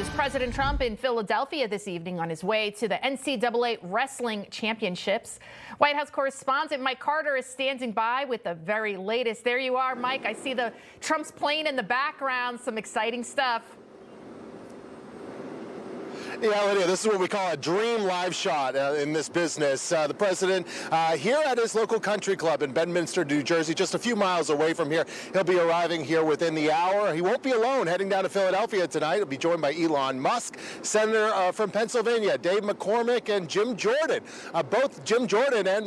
President Trump in Philadelphia this evening on his way to the NCAA Wrestling Championships. White House correspondent Mike Carter is standing by with the very latest. There you are, Mike. I see the Trump's plane in the background. Some exciting stuff. Yeah, Lydia, this is what we call a dream live shot in this business. The president here at his local country club in Bedminster, New Jersey, just a few miles away from here. He'll be arriving here within the hour. He won't be alone heading down to Philadelphia tonight. He'll be joined by Elon Musk, Senator from Pennsylvania, Dave McCormick, and Jim Jordan. Both Jim Jordan and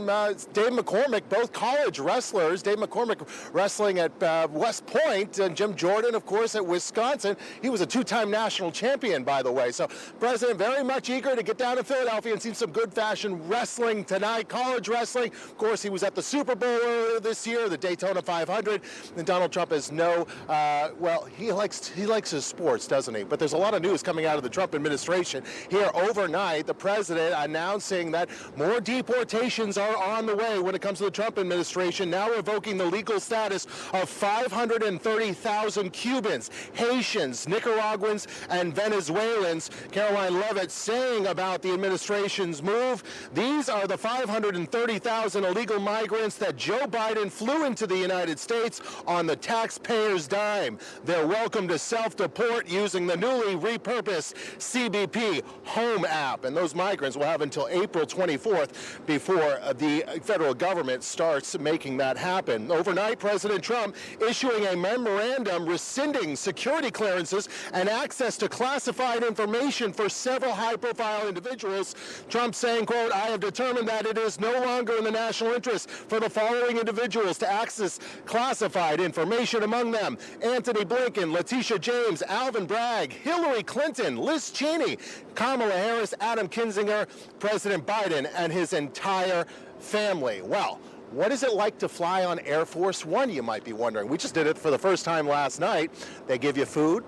Dave McCormick, both college wrestlers. Dave McCormick wrestling at West Point, and Jim Jordan, of course, at Wisconsin. He was a two-time national champion, by the way. So President very much eager to get down to Philadelphia and see some good fashion wrestling tonight, college wrestling. Of course, he was at the Super Bowl earlier this year, the Daytona 500. And Donald Trump is well, he likes his sports, doesn't he? But there's a lot of news coming out of the Trump administration. Here overnight, the president announcing that more deportations are on the way when it comes to the Trump administration, now revoking the legal status of 530,000 Cubans, Haitians, Nicaraguans, and Venezuelans. Caroline Levitt saying about the administration's move, these are the 530,000 illegal migrants that Joe Biden flew into the United States on the taxpayers' dime. They're welcome to self-deport using the newly repurposed CBP Home app. And those migrants will have until April 24th before the federal government starts making that happen. Overnight, President Trump issuing a memorandum rescinding security clearances and access to classified information for several high-profile individuals. Trump saying, quote, I have determined that it is no longer in the national interest for the following individuals to access classified information, among them Anthony Blinken, Letitia James, Alvin Bragg, Hillary Clinton, Liz Cheney, Kamala Harris, Adam Kinzinger, President Biden, and his entire family. Well, what is it like to fly on Air Force One, you might be wondering. We just did it for the first time last night. They give you food.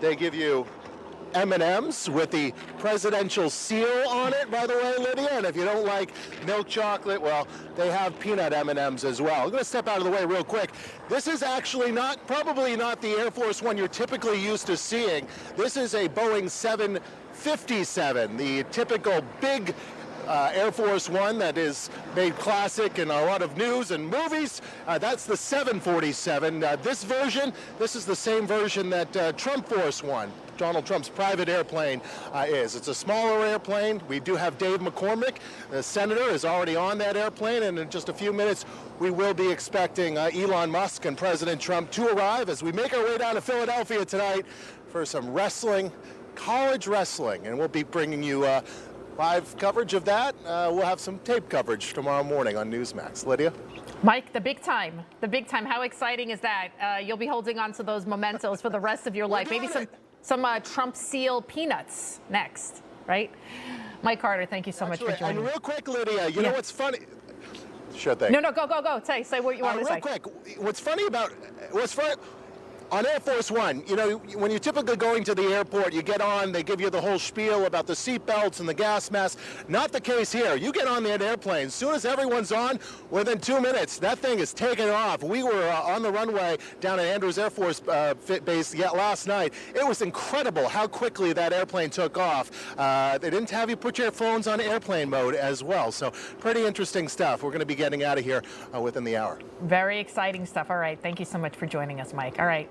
They give you M&Ms with the presidential seal on it, by the way, Lydia. And if you don't like milk chocolate, well, they have peanut M&Ms as well. I'm going to step out of the way real quick. This is actually probably not the Air Force One you're typically used to seeing. This is a Boeing 757, the typical big Air Force One that is made classic in a lot of news and movies. That's the 747. This is the same version that Trump Force One, Donald Trump's private airplane, is. It's a smaller airplane. We do have Dave McCormick, the senator, is already on that airplane, and in just a few minutes we will be expecting Elon Musk and President Trump to arrive as we make our way down to Philadelphia tonight for some wrestling, college wrestling, and we'll be bringing you live coverage of that. We'll have some tape coverage tomorrow morning on Newsmax. Lydia? Mike, the big time. The big time. How exciting is that? You'll be holding on to those mementos for the rest of your life. Maybe some Trump seal peanuts next, right? Mike Carter, thank you so much for joining. And real quick, Lydia, you know what's funny? Sure thing. No, go. Say what you want to say. Real quick, what's funny on Air Force One, you know, when you're typically going to the airport, you get on, they give you the whole spiel about the seat belts and the gas masks. Not the case here. You get on that airplane, as soon as everyone's on, within 2 minutes, that thing is taking off. We were on the runway down at Andrews Air Force Base last night. It was incredible how quickly that airplane took off. They didn't have you put your phones on airplane mode as well. So pretty interesting stuff. We're going to be getting out of here within the hour. Very exciting stuff. All right. Thank you so much for joining us, Mike. All right.